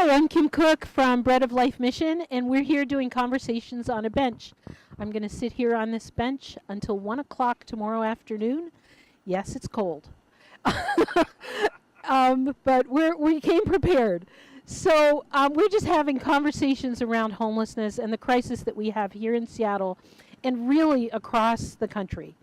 Hi, I'm Kim Cook from Bread of Life Mission, and we're here doing conversations on a bench. I'm going to sit here on this bench until 1 o'clock tomorrow afternoon. Yes, it's cold. But we came prepared. So we're just having conversations around homelessness and the crisis that we have here in Seattle and really across the country.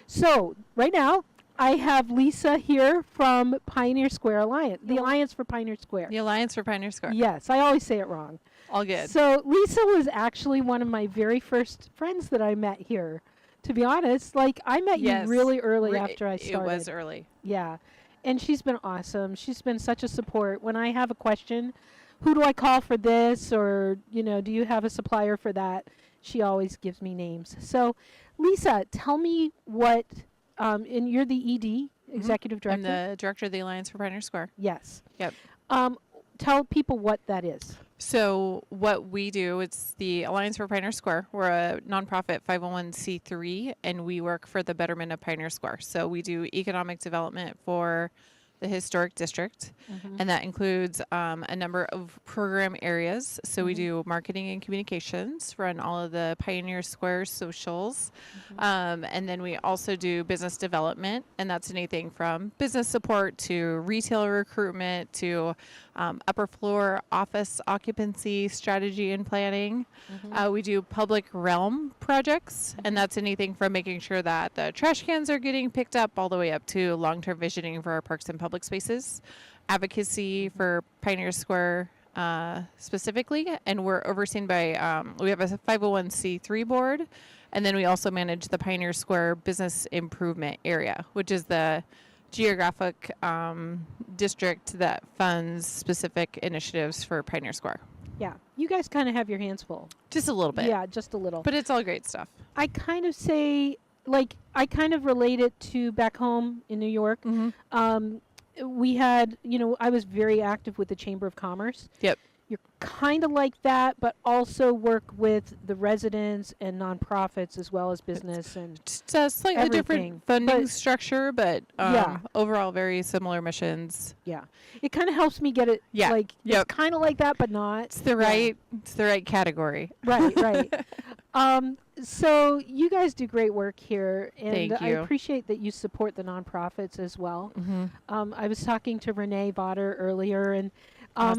So right now, I have Lisa here from Pioneer Square Alliance, the Alliance for Pioneer Square. The Alliance for Pioneer Square. Yes, I always say it wrong. All good. So Lisa was actually one of my very first friends that I met here. To be honest, like I met you really early after I started. It was early. Yeah. And she's been awesome. She's been such a support. When I have a question, who do I call for this? Or, do you have a supplier for that? She always gives me names. So, Lisa, tell me what, and you're the ED, Executive Director? I'm the Director of the Alliance for Pioneer Square. Yes. Yep. Tell people what that is. So what we do, it's the Alliance for Pioneer Square. We're a nonprofit 501c3, and we work for the betterment of Pioneer Square. So we do economic development for the historic district, and that includes a number of program areas. So we do marketing and communications, run all of the Pioneer Square socials, and then we also do business development, and that's anything from business support to retail recruitment to upper floor office occupancy strategy and planning. We do public realm projects, and that's anything from making sure that the trash cans are getting picked up all the way up to long-term visioning for our parks and public spaces, advocacy for Pioneer Square specifically, and we're overseen by, we have a 501c3 board, and then we also manage the Pioneer Square Business Improvement Area, which is the geographic district that funds specific initiatives for Pioneer Square. Yeah, you guys kind of have your hands full. Just a little bit. Yeah, just a little. But it's all great stuff. I kind of say, I kind of relate it to back home in New York. We had, I was very active with the Chamber of Commerce. Yep. You're kind of like that, but also work with the residents and nonprofits as well as business and It's a slightly different funding structure, but overall very similar missions. Yeah, it kind of helps me get it. Yeah, it's kind of like that, but not. It's the right category. Right. So you guys do great work here, and Thank I you. appreciate that you support the nonprofits as well. I was talking to Renee Vodder earlier, and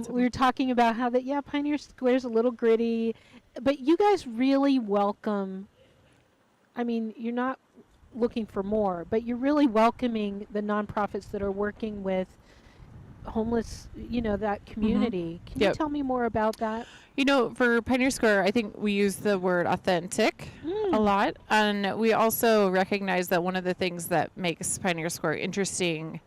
we were talking about how that Pioneer Square's a little gritty, but you guys really welcome. I mean, you're not looking for more, but you're really welcoming the nonprofits that are working with homeless, that community. Can you tell me more about that? For Pioneer Square, I think we use the word authentic a lot. And we also recognize that one of the things that makes Pioneer Square interesting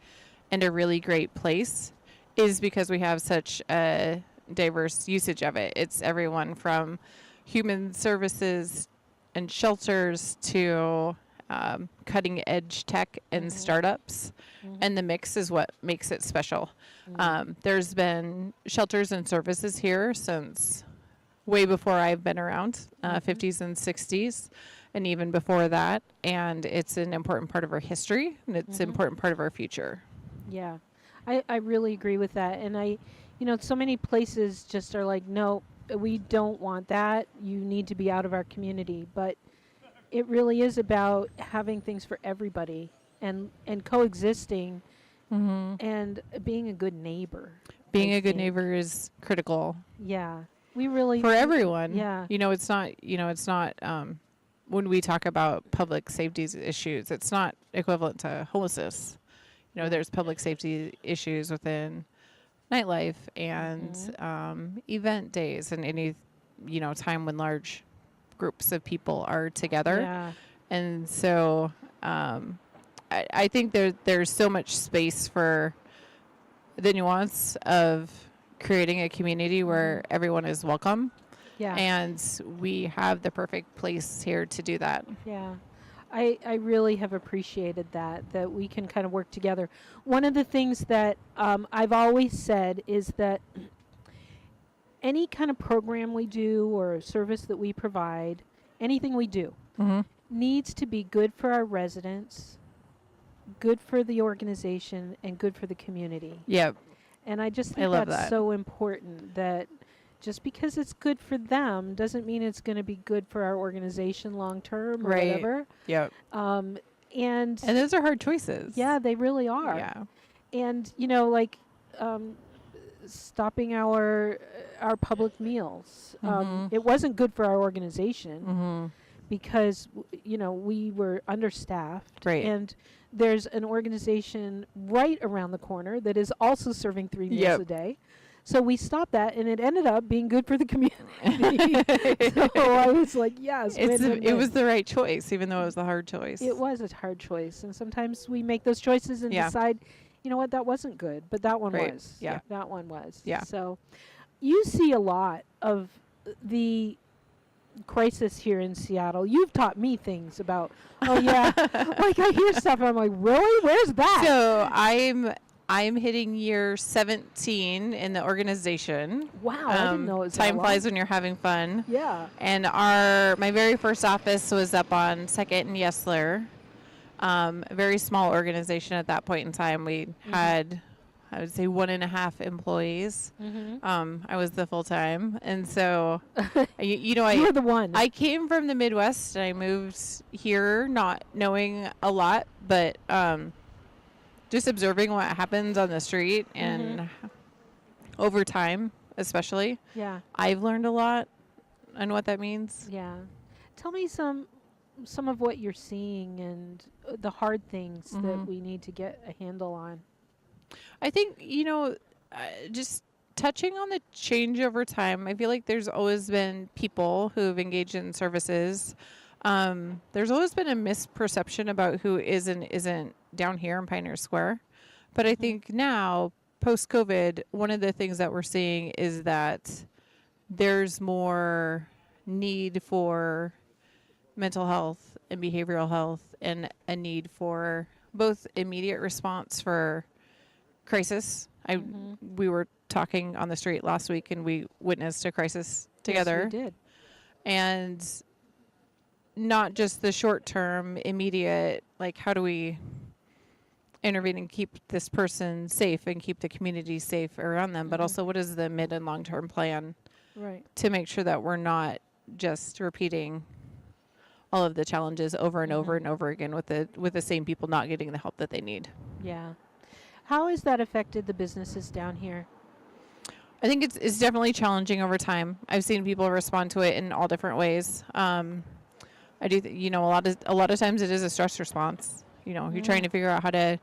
and a really great place is because we have such a diverse usage of it. It's everyone from human services and shelters to cutting edge tech and startups. And the mix is what makes it special. There's been shelters and services here since way before I've been around, 50s and 60s, and even before that. And it's an important part of our history, and it's an important part of our future. Yeah, I really agree with that. And so many places just are like, no, we don't want that. You need to be out of our community. But it really is about having things for everybody and coexisting and being a good neighbor. Being a good neighbor is critical. Yeah. We really for everyone. Yeah. It's not when we talk about public safety issues, it's not equivalent to homelessness. There's public safety issues within nightlife and event days and any time when large groups of people are together. Yeah. And so I think there's so much space for the nuance of creating a community where everyone is welcome. Yeah. And we have the perfect place here to do that. Yeah. I really have appreciated that we can kind of work together. One of the things that I've always said is that any kind of program we do or service that we provide, anything we do, needs to be good for our residents, good for the organization, and good for the community. Yep. And I just I think love that's that. so important, that just because it's good for them doesn't mean it's going to be good for our organization long term or Right. whatever. Yep. And And those are hard choices. yeah, they really are. Yeah. And like stopping our public meals. It wasn't good for our organization because we were understaffed, Right. and there's an organization right around the corner that is also serving 3 meals Yep. a day. So we stopped that, and it ended up being good for the community. So I was like, yes, It was the right choice, even though it was the hard choice. it was a hard choice, and sometimes we make those choices and Yeah. decide, you know what, that wasn't good, but that one Right. was. Yeah. That one was. Yeah. So you see a lot of the crisis here in Seattle. You've taught me things about, oh yeah, like I hear stuff and I'm like, really? Where's that? So I'm hitting year 17 in the organization. Wow, I didn't know it was that time long. flies when you're having fun. Yeah. And my very first office was up on 2nd and Yesler. A very small organization at that point in time. We had, I would say, 1.5 employees. I was the full time, and so You were the one. I came from the Midwest and I moved here not knowing a lot, but just observing what happens on the street and over time, especially. Yeah. I've learned a lot on what that means. Yeah. Tell me some of what you're seeing and the hard things that we need to get a handle on. I think, just touching on the change over time, I feel like there's always been people who've engaged in services. There's always been a misperception about who is and isn't down here in Pioneer Square. But I think now, post-COVID, one of the things that we're seeing is that there's more need for mental health and behavioral health, and a need for both immediate response for crisis. We were talking on the street last week and we witnessed a crisis together. Yes, we did. And not just the short term, immediate, like how do we intervene and keep this person safe and keep the community safe around them, but also what is the mid and long term plan to make sure that we're not just repeating all of the challenges over and over and over again with the same people not getting the help that they need. Yeah. How has that affected the businesses down here? I think it's definitely challenging over time. I've seen people respond to it in all different ways. I do, a lot of times it is a stress response. You're trying to figure out how do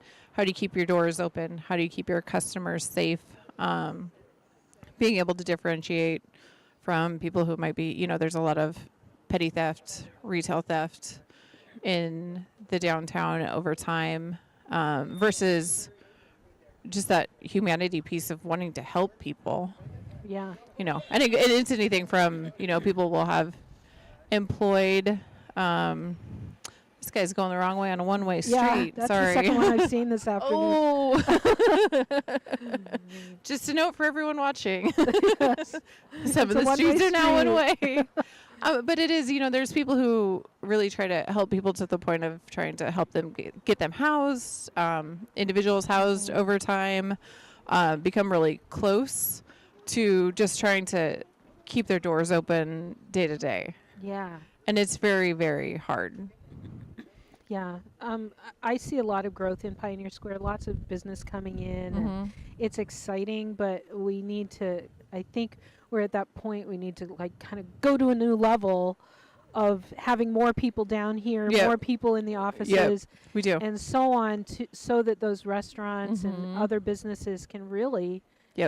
you keep your doors open? How do you keep your customers safe? Being able to differentiate from people who might be, there's a lot of petty theft, retail theft in the downtown over time, versus just that humanity piece of wanting to help people. Yeah. And it's anything from, people will have employed, this guy's going the wrong way on a one-way street. Yeah, that's Sorry. the second one I've seen this afternoon. Oh. Just a note for everyone watching. Yes. Some of the streets are now one way. But it is, there's people who really try to help people to the point of trying to help them get them housed, individuals housed over time, become really close to just trying to keep their doors open day to day. Yeah. And it's very, very hard. Yeah. I see a lot of growth in Pioneer Square, lots of business coming in. And it's exciting, but we need to, I think we're at that point, we need to kind of go to a new level of having more people down here, more people in the offices. We do. And so on, so that those restaurants and other businesses can really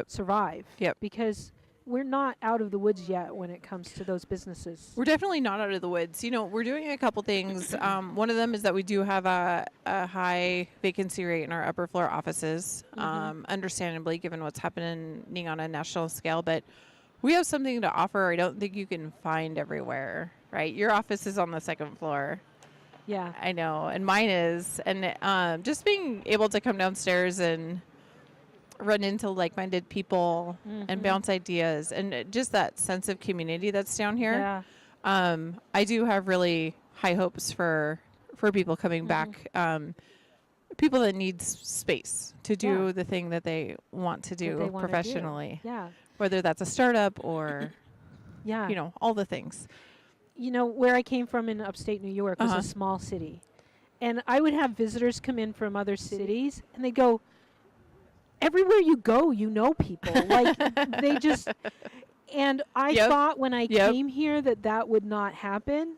survive. Because we're not out of the woods yet when it comes to those businesses. We're definitely not out of the woods. We're doing a couple things. One of them is that we do have a high vacancy rate in our upper floor offices, understandably, given what's happening on a national scale. But we have something to offer I don't think you can find everywhere, right? Your office is on the 2nd floor. Yeah. I know, and mine is. And just being able to come downstairs and run into like-minded people and bounce ideas, and just that sense of community that's down here. I do have really high hopes for people coming back. people that need space to do Yeah. the thing that they want to That they do wanna do. professionally, Yeah. whether that's a startup or, Yeah. you know, all the things. You know, where I came from in upstate New York was Uh-huh. a small city. And I would have visitors come in from other cities and they go, everywhere you go, you know people. Like they just, and I Yep. thought when I Yep. came here that that would not happen.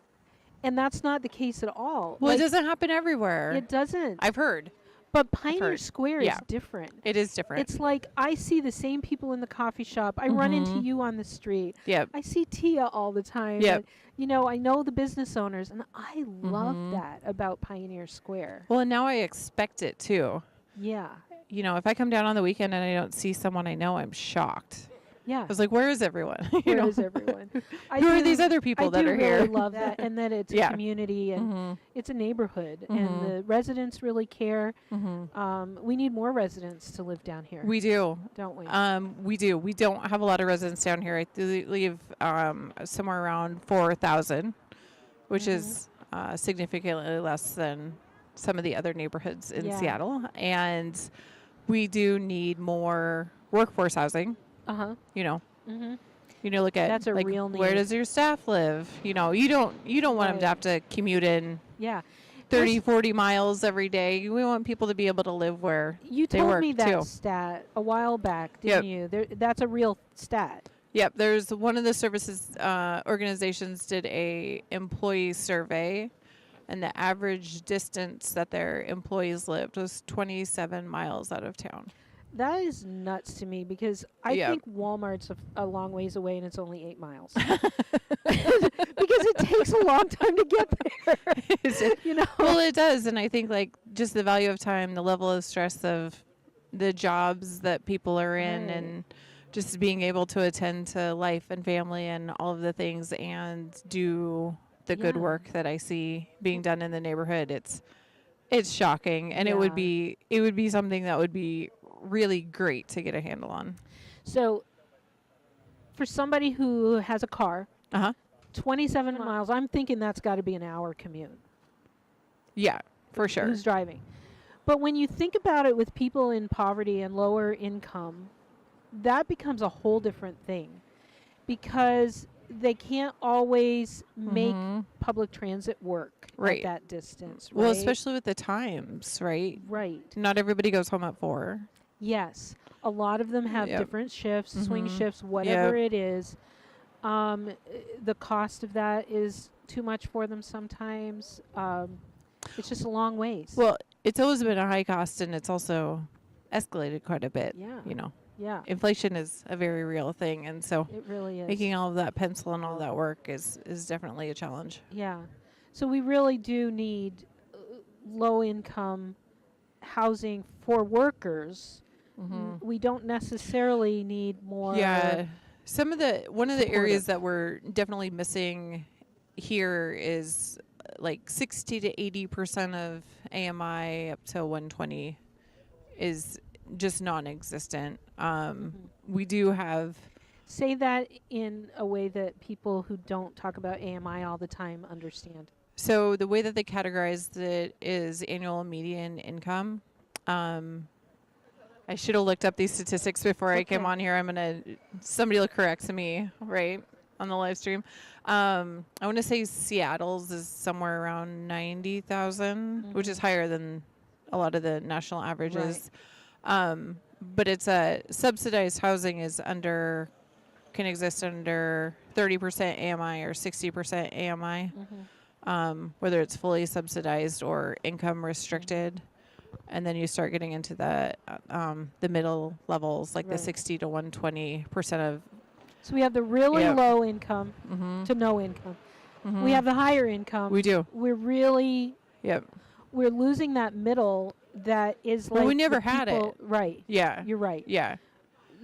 And that's not the case at all. Well, Like, it doesn't happen everywhere. it doesn't. I've heard. But Pioneer heard. Square Yeah. is different. It is different. It's like I see the same people in the coffee shop. I run into you on the street. Yep. I see Tia all the time. Yep. And, you know, I know the business owners, and I love that about Pioneer Square. Well, and now I expect it too. Yeah. You know, if I come down on the weekend and I don't see someone I know, I'm shocked. Yeah. I was like, where is everyone? You Where know? is everyone? Who are these other people that are I here? do really love that, and that it's a Yeah. community and it's a neighborhood, and Mhm. the residents really care. Mm-hmm. We need more residents to live down here, We do. don't we? We do. We don't have a lot of residents down here. I believe somewhere around 4,000, which is significantly less than some of the other neighborhoods in Yeah. Seattle. And we do need more workforce housing. Uh-huh. You know, Mm-hmm. look at That's a like, real where need. does your staff live? You know, you don't want them Right. to have to commute in Yeah. 30, 40 miles every day. We want people to be able to live where You they told work me that too. stat a while back, didn't you? That's a real stat. Yep, there's one of the services organizations did a employee survey, and the average distance that their employees lived was 27 miles out of town. That is nuts to me because I Yep. think Walmart's a long ways away and it's only 8 miles. Because it takes a long time to get there. You know? Well, it does, and I think like just the value of time, the level of stress of the jobs that people are in, Right. and just being able to attend to life and family and all of the things and do the good Yeah. work that I see being done in the neighborhood. It's shocking, and it would Yeah. be something that would be really great to get a handle on. So, for somebody who has a car, Uh-huh. 27 miles, I'm thinking that's got to be an hour commute. Yeah, for sure. Who's driving? But when you think about it with people in poverty and lower income, that becomes a whole different thing because they can't always make public transit work Right. at that distance. Well, right? especially with the times, right? Right. Not everybody goes home at 4. Yes. A lot of them have Yep. different shifts, swing Mhm. shifts, whatever it is. The cost of that is too much for them sometimes. It's just a long ways. Well, it's always been a high cost, and it's also escalated quite a bit. Yeah. You know, Yeah. inflation is a very real thing, and so It really is. making all of that pencil and all that work is definitely a challenge. Yeah. So we really do need low income housing for workers. We don't necessarily need more. Yeah. One of the areas supportive. that we're definitely missing here is like 60 to 80% of AMI up to 120 is just non-existent. We do have Say that in a way that people who don't talk about AMI all the time understand. So the way that they categorize it is annual median income. I should have looked up these statistics before I came Okay. on here. Somebody will correct me, right, on the live stream. I want to say Seattle's is somewhere around 90,000, which is higher than a lot of the national averages. But it's subsidized housing can exist under 30% AMI or 60% AMI. Whether it's fully subsidized or income restricted. And then you start getting into the middle levels, like the Right. 60 to 120% of. So we have the really Yep. low income to no income. We have the higher income. We do. We're really Yep. we're losing that middle that is Well, like we the never had people- it. Right. Yeah. You're right. Yeah.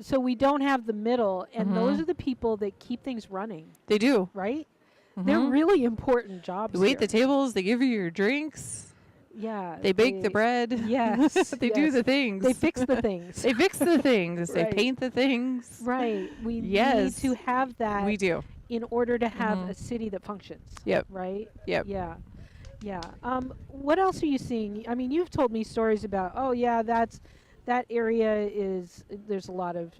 So we don't have the middle, and those Mhm. are the people that keep things running, They do. right? They're really important jobs. They wait here. the tables. They give you your drinks. Yeah. They bake the bread. Yes. They do yes. the things. They fix the things. They fix the things. They Right. paint the things. Right. We Yes. need to have that We do. in order to have a city that functions. Yep. Right? Yep. Yeah. Yeah. What else are you seeing? I mean, you've told me stories about, oh yeah, that area is there's a lot of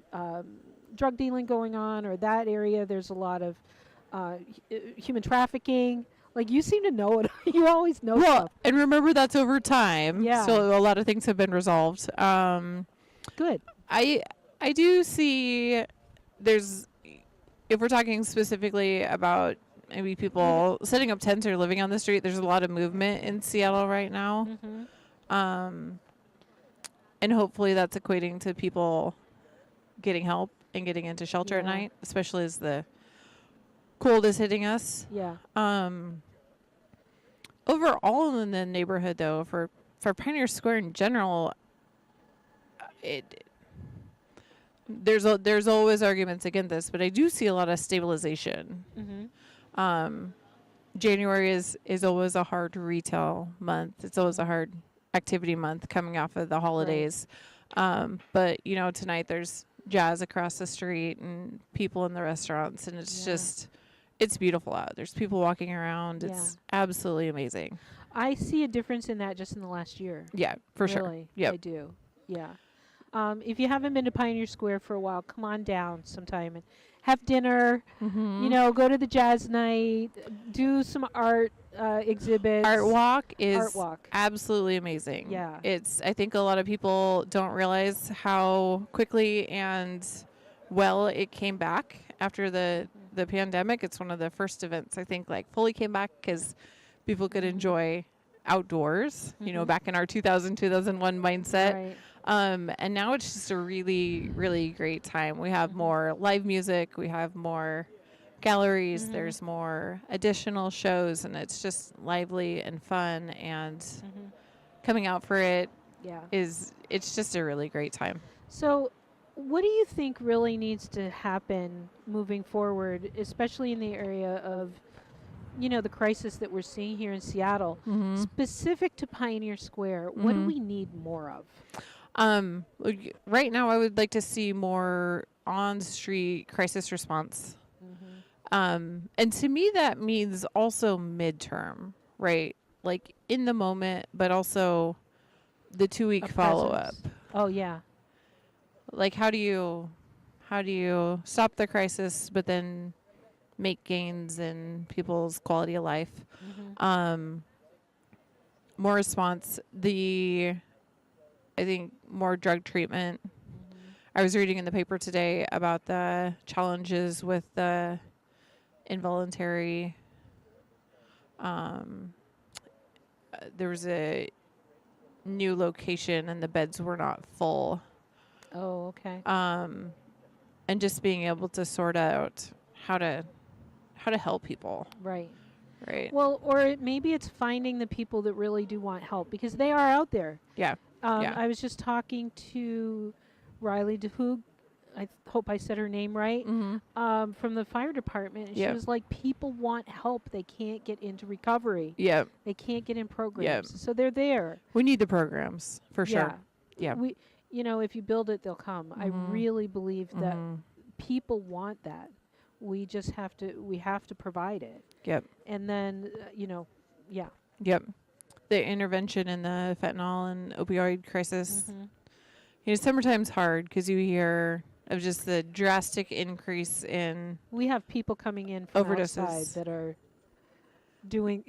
drug dealing going on, or that area there's a lot of human trafficking. Like you seem to know it. You always know Well, stuff. and remember that's over time, Yeah. so a lot of things have been resolved. Good. I I do see there's if we're talking specifically about maybe people setting up tents or living on the street, there's a lot of movement in Seattle right now. Mm-hmm. Um, and hopefully that's equating to people getting help and getting into shelter at Yeah. night, especially as the cold is hitting us. Yeah. Overall in the neighborhood, though, for Pioneer Square in general, it there's always arguments against this, but I do see a lot of stabilization. Mm-hmm. January is always a hard retail month. It's always a hard activity month coming off of the holidays. But tonight there's jazz across the street and people in the restaurants, and it's just it's beautiful out. There's people walking around. It's absolutely amazing. I see a difference in that just in the last year. Yeah, for sure. Really, Yep. I do. Yeah. If you haven't been to Pioneer Square for a while, come on down sometime and have dinner. Mm-hmm. Go to the jazz night, do some art exhibits. Art walk is Art walk. absolutely amazing. Yeah. I think a lot of people don't realize how quickly and well it came back after the pandemic. It's one of the first events I think like fully came back because people could enjoy outdoors, back in our 2001 mindset. Right. And now it's just a really, really great time. We have more live music. We have more galleries. There's more additional shows, and it's just lively and fun. And coming out for it it's just a really great time. So, what do you think really needs to happen moving forward, especially in the area of, the crisis that we're seeing here in Seattle, specific to Pioneer Square? What do we need more of? Right now, I would like to see more on-street crisis response. And to me, that means also midterm, right? Like in the moment, but also the 2-week follow-up. Oh yeah. Like how do you stop the crisis, but then make gains in people's quality of life? More response. I think more drug treatment. I was reading in the paper today about the challenges with the involuntary. There was a new location and the beds were not full. Oh, okay. And just being able to sort out how to help people. Right. Right. Well, or maybe it's finding the people that really do want help, because they are out there. Yeah. I was just talking to Riley DeHoog. I hope I said her name right. From the fire department. And she was like, people want help. They can't get into recovery. Yep. They can't get in programs. So they're there. We need the programs for sure. Yeah. We, if you build it, they'll come. I really believe that people want that. We just have to provide it. Yep. And then, Yep. The intervention in the fentanyl and opioid crisis. Summertime's hard because you hear of just the drastic increase in we have people coming in from overdoses outside that are doing,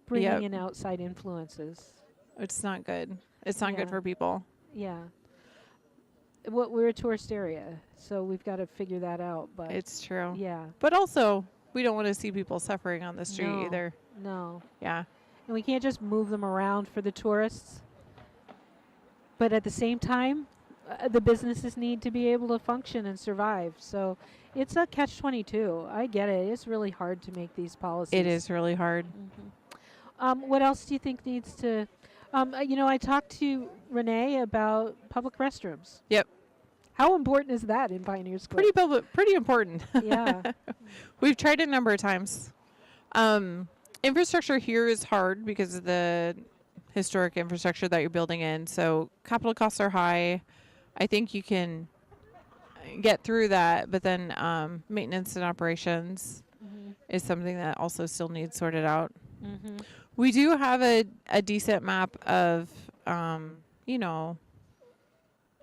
bringing in outside influences. It's not good. It's not good for people. Yeah. We're a tourist area, so we've got to figure that out. But it's true. Yeah. But also, we don't want to see people suffering on the street either. No. Yeah. And we can't just move them around for the tourists. But at the same time, the businesses need to be able to function and survive. So it's a catch-22. I get it. It's really hard to make these policies. It is really hard. What else do you think needs to... I talked to Renee about public restrooms. Yep. How important is that in Pioneer Square? Pretty important. Yeah. We've tried it a number of times. Infrastructure here is hard because of the historic infrastructure that you're building in. So capital costs are high. I think you can get through that, but then maintenance and operations is something that also still needs sorted out. We do have a decent map of, you know,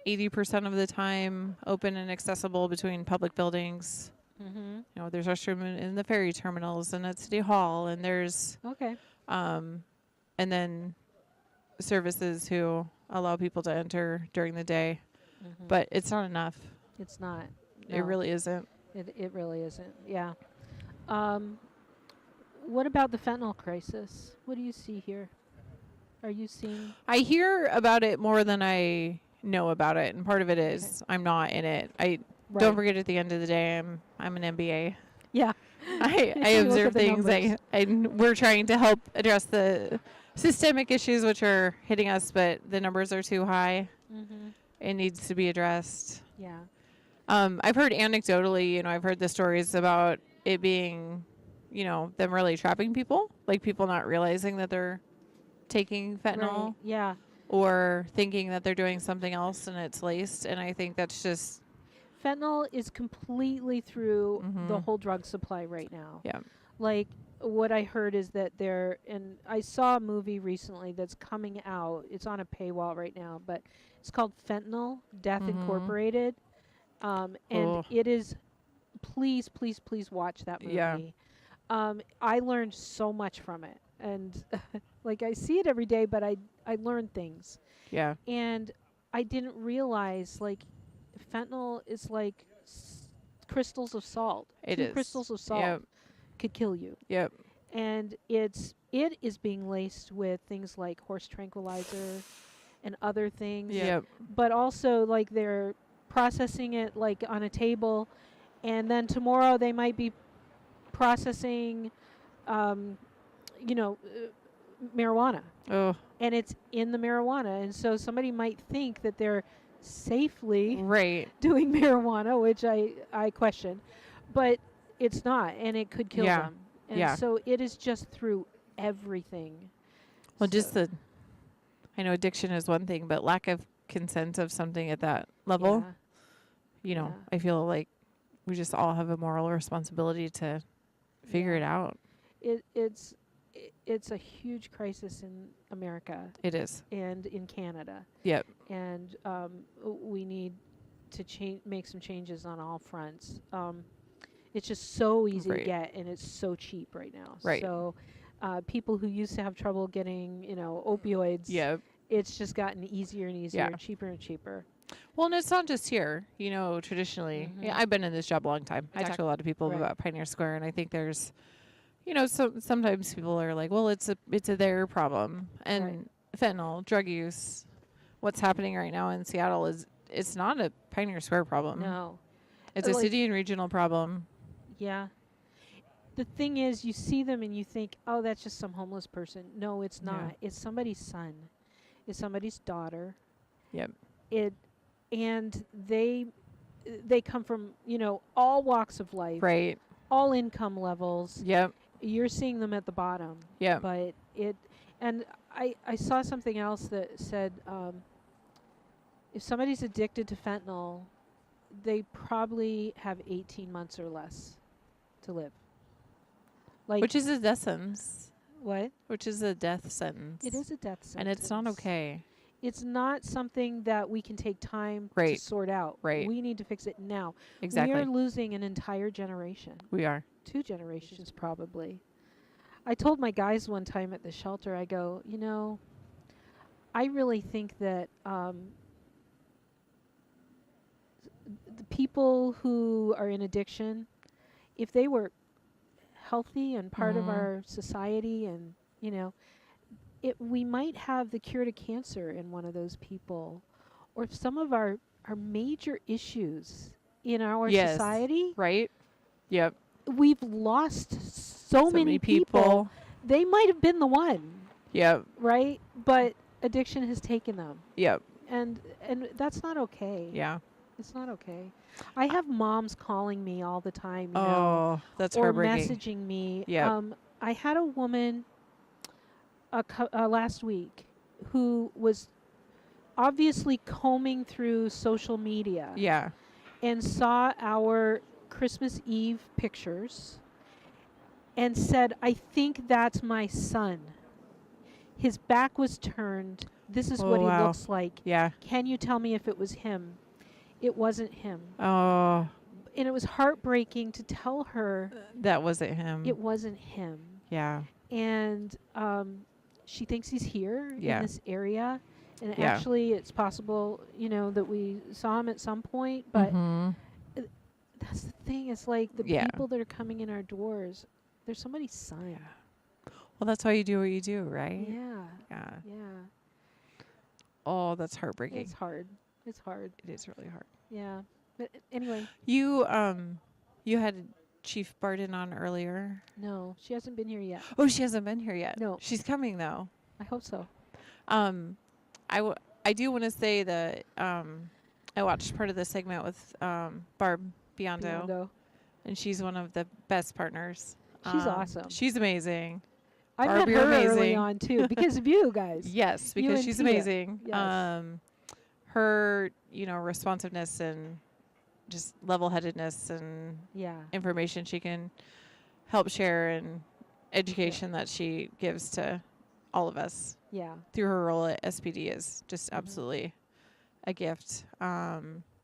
80% of the time open and accessible between public buildings. Mm-hmm. You know, there's restroom in the ferry terminals and at City Hall, and there's, Okay. and then services who allow people to enter during the day. Mm-hmm. But it's not enough. It's not. It No, really isn't. it really isn't. Yeah. What about the fentanyl crisis? What do you see here? Are you seeing? I hear about it more than I know about it, and part of it is I'm not in it. Don't forget, at the end of the day, I'm an MBA. Yeah. I You look observe at the things. numbers. And we're trying to help address the systemic issues which are hitting us, but the numbers are too high. Mm-hmm. It needs to be addressed. Yeah. I've heard anecdotally, you know, I've heard the stories about it being, you know, them really trapping people, like people not realizing that they're taking fentanyl. Right. Yeah. Or thinking that they're doing something else and it's laced. And I think that's just... Fentanyl is completely through the Mhm. whole drug supply right now. Yeah. Like, what I heard is that and I saw a movie recently that's coming out. It's on a paywall right now, but it's called Fentanyl, Death Incorporated. And Ugh. it is, please, please, please watch that movie. Yeah. I learned so much from it. And like, I see it every day, but I learn things. Yeah. And I didn't realize, like, fentanyl is like crystals of salt. It 2 is. crystals of salt Yep. could kill you. Yep. And it is being laced with things like horse tranquilizer and other things. Yep. But also, like, they're processing it like on a table, and then tomorrow they might be processing, marijuana. Oh. And it's in the marijuana, and so somebody might think that they're safely Right. doing marijuana, which I question, but it's not, and it could kill them. And Yeah. so it is just through everything. Well, just I know addiction is one thing, but lack of consent of something at that level, you know, Yeah. I feel like we just all have a moral responsibility to figure Yeah. it out. It's a huge crisis in America It is. and in Canada. Yep. And we need to make some changes on all fronts. It's just so easy to Right. get, and it's so cheap right now. Right. So people who used to have trouble getting, opioids, Yep. it's just gotten easier and easier Yeah. and cheaper and cheaper. Well, and it's not just here. You know, traditionally, yeah, I've been in this job a long time. I talk to a lot of people Right. about Pioneer Square, and I think there's, you know, sometimes people are like, well, it's a their problem, and fentanyl, drug use, what's happening right now in Seattle it's not a Pioneer Square problem. No. It's a Like- city and regional problem. Yeah. The thing is, you see them and you think, oh, that's just some homeless person. No, it's Yeah. not. It's somebody's son. It's somebody's daughter. Yep. And they come from, all walks of life, Right. all income levels. Yep. You're seeing them at the bottom. Yep. But and I saw something else that said, if somebody's addicted to fentanyl, they probably have 18 months or less to live. Like, Which is a death sentence. what? Which is a death sentence. It is a death sentence. And it's not okay. It's not something that we can take time to Right. sort out. Right. We need to fix it now. Exactly. We are losing an entire generation. We are. 2 generations probably. I told my guys one time at the shelter, I go, I really think that the people who are in addiction, if they were healthy and part of our society, and we might have the cure to cancer in one of those people, or if some of our major issues in our Yes. society, Right? Yep. we've lost so many people. They might have been the one, Yep. right? But addiction has taken them, Yep. and that's not okay. Yeah. It's not okay. I have moms calling me all the time, Oh, that's or heartbreaking. messaging me. Yep. I had a woman last week who was obviously combing through social media Yeah. and saw our Christmas Eve pictures and said, I think that's my son. His back was turned. This is Oh, what he wow. looks like. Yeah. Can you tell me if it was him? It wasn't him. Oh, And it was heartbreaking to tell her that wasn't him. it wasn't him. Yeah. And she thinks he's here Yeah. in this area. And Yeah. actually, it's possible, that we saw him at some point. But that's the thing. It's like the Yeah. people that are coming in our doors, there's somebody's son. Well, that's why you do what you do, right? Yeah. Yeah. Yeah. Oh, that's heartbreaking. It's hard. It's hard. It is really hard. Yeah. But anyway, You had Chief Barden on earlier. no, she hasn't been here yet. Oh, she hasn't been here yet. No. She's coming though. I hope so. I do want to say that I watched part of the segment with Barb Biondo, Biondo. and she's one of the best partners. She's awesome. She's amazing. I Barb, met you're her early amazing. on too because of you guys. Yes, You because and she's Tia. amazing. Yes. Her, responsiveness and just level-headedness and Yeah. information she can help share and education that she gives to all of us Yeah. through her role at SPD is just absolutely a gift.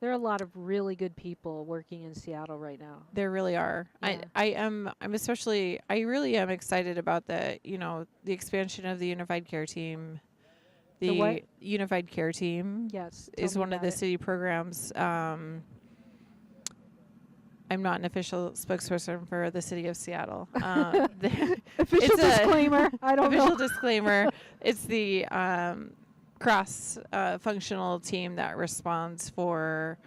There are a lot of really good people working in Seattle right now. There really are. Yeah. I really am excited about the expansion of the Unified Care Team. The what? Unified Care Team Yes. is one of the city programs. I'm not an official spokesperson for the city of Seattle. Official disclaimer. I don't official know. disclaimer. It's the cross-functional team that responds for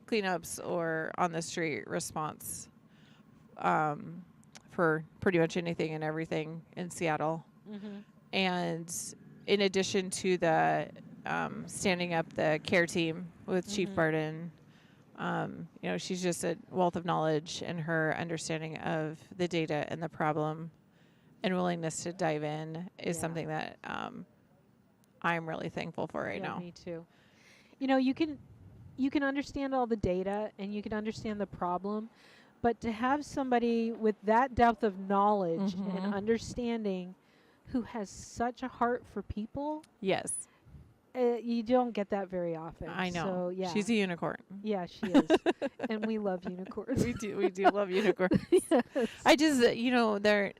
cleanups or on-the-street response for pretty much anything and everything in Seattle. Mhm. And in addition to the standing up the care team with Chief Barden, she's just a wealth of knowledge, and her understanding of the data and the problem and willingness to dive in is Yeah. something that I'm really thankful for right now. Me too. You can understand all the data and you can understand the problem, but to have somebody with that depth of knowledge and understanding who has such a heart for people, Yes, you don't get that very often. I know. So, yeah. She's a unicorn. Yeah, she is. And we love unicorns. We do love unicorns. Yes. I just, there,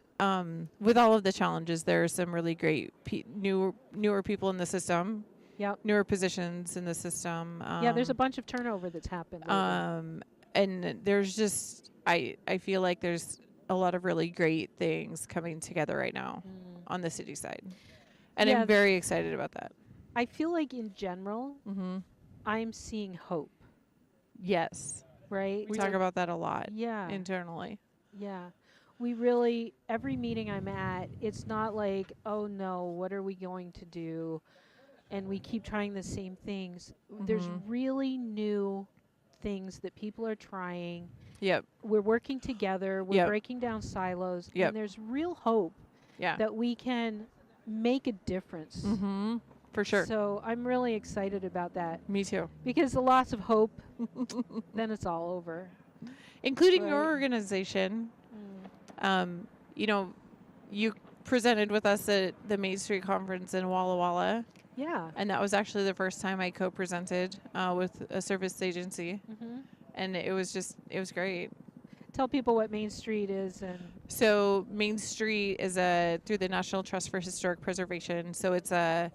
with all of the challenges, there are some really great newer people in the system. Yep. Newer positions in the system. Yeah, there's a bunch of turnover that's happened. lately. And there's just, I feel like there's a lot of really great things coming together right now on the city side. And Yeah. I'm very excited about that. I feel like in general, I'm seeing hope, Yes. right? We talk about that a lot Yeah. internally. Yeah. We really, every meeting I'm at, it's not like, oh no, what are we going to do? And we keep trying the same things. There's really new things that people are trying. Yep. We're working together. We're Yep. breaking down silos. Yep. And there's real hope Yeah. that we can make a difference. For sure. So I'm really excited about that Me too. because the loss of hope, then it's all over. Including your Right. organization. You presented with us at the Main Street Conference in Walla Walla. Yeah. And that was actually the first time I co-presented with a service agency. And it was great. Tell people what Main Street is and So Main Street is through the National Trust for Historic Preservation. So it's a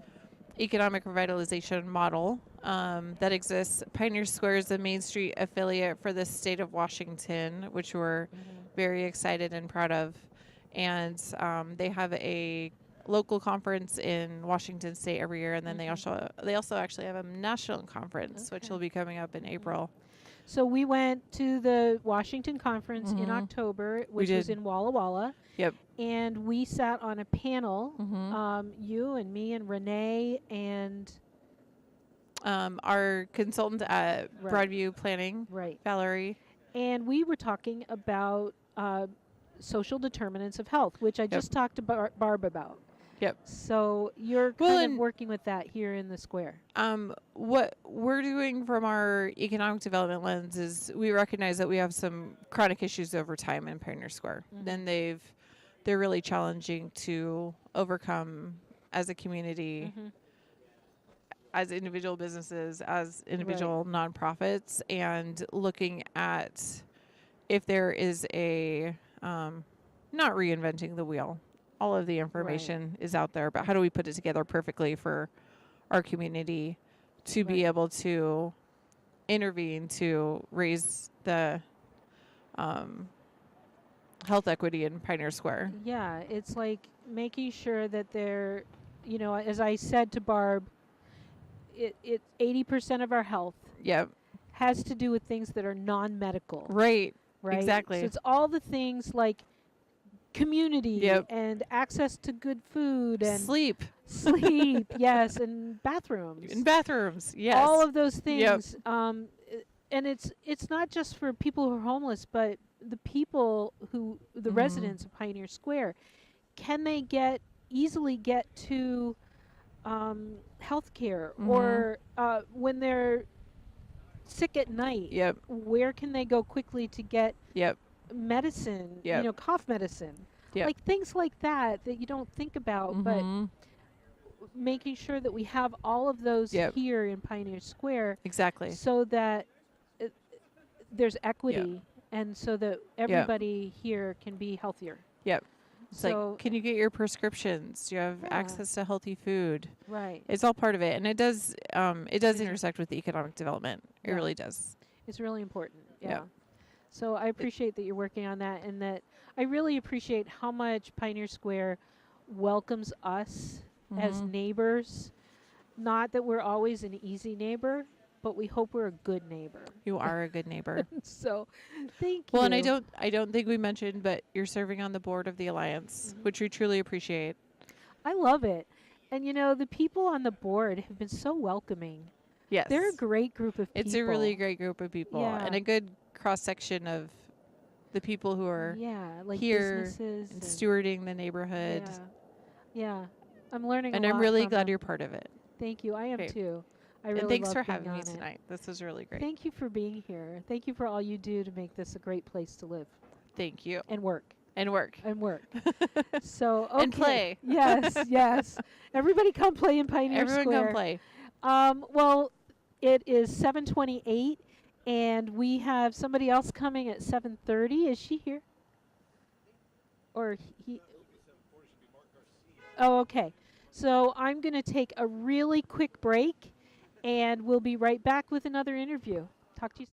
economic revitalization model that exists. Pioneer Square is the Main Street affiliate for the state of Washington, which we're very excited and proud of. And they have a local conference in Washington State every year, and then they also actually have a national conference, which will be coming up in April. So we went to the Washington conference in October, which was did. in Walla Walla. Yep. And we sat on a panel, you and me and Renee and Our consultant at Right. Broadview Planning, right. Valerie. And we were talking about social determinants of health, which I just talked to Barb about. Yep. So you're Well, kind of and- working with that here in the square. What we're doing from our economic development lens is we recognize that we have some chronic issues over time in Pioneer Square. Then they've they're really challenging to overcome as a community, as individual businesses, as individual nonprofits, and looking at if there is a not reinventing the wheel. All of the information is out there, but how do we put it together perfectly for our community to be able to intervene to raise the health equity in Pioneer Square? Yeah, it's like making sure that they're, you know, as I said to Barb, it 80% of our health Yep. has to do with things that are non-medical. Right. Right. Exactly. So it's all the things like community and access to good food and sleep. Yes, and bathrooms. Yes. All of those things. And it's not just for people who are homeless, but the people who the residents of Pioneer Square. Can they easily get to health care or when they're sick at night? Where can they go quickly to get medicine? You know, cough medicine. Like things like that you don't think about, but making sure that we have all of those here in Pioneer Square. Exactly. So that there's equity and so that everybody here can be healthier. It's So like, can you get your prescriptions? Do you have access to healthy food? Right. It's all part of it, and it does intersect with the economic development. It really does. It's really important. So I appreciate that you're working on that, and that I really appreciate how much Pioneer Square welcomes us as neighbors. Not that we're always an easy neighbor, but we hope we're a good neighbor. You are a good neighbor. So, thank you. Well, and I don't think we mentioned, but you're serving on the board of the Alliance, which we truly appreciate. I love it. And you know, the people on the board have been so welcoming. Yes. They're a great group of people. It's a really great group of people and a good cross-section of the people who are like here businesses and stewarding the neighborhood. Yeah. I'm learning and a lot I'm really from glad them. you're part of it. Thank you. I am too. I really and thanks love for being having me on it. tonight. This was really great. Thank you for being here. Thank you for all you do to make this a great place to live. Thank you. And work. And work. And work. So, okay. And play. Yes, yes. Everybody come play in Pioneer Square. Everyone come play. Well, it is 7:28, and we have somebody else coming at 7:30. Is she here? Or he? Oh, okay. So I'm going to take a really quick break, and we'll be right back with another interview. Talk to you.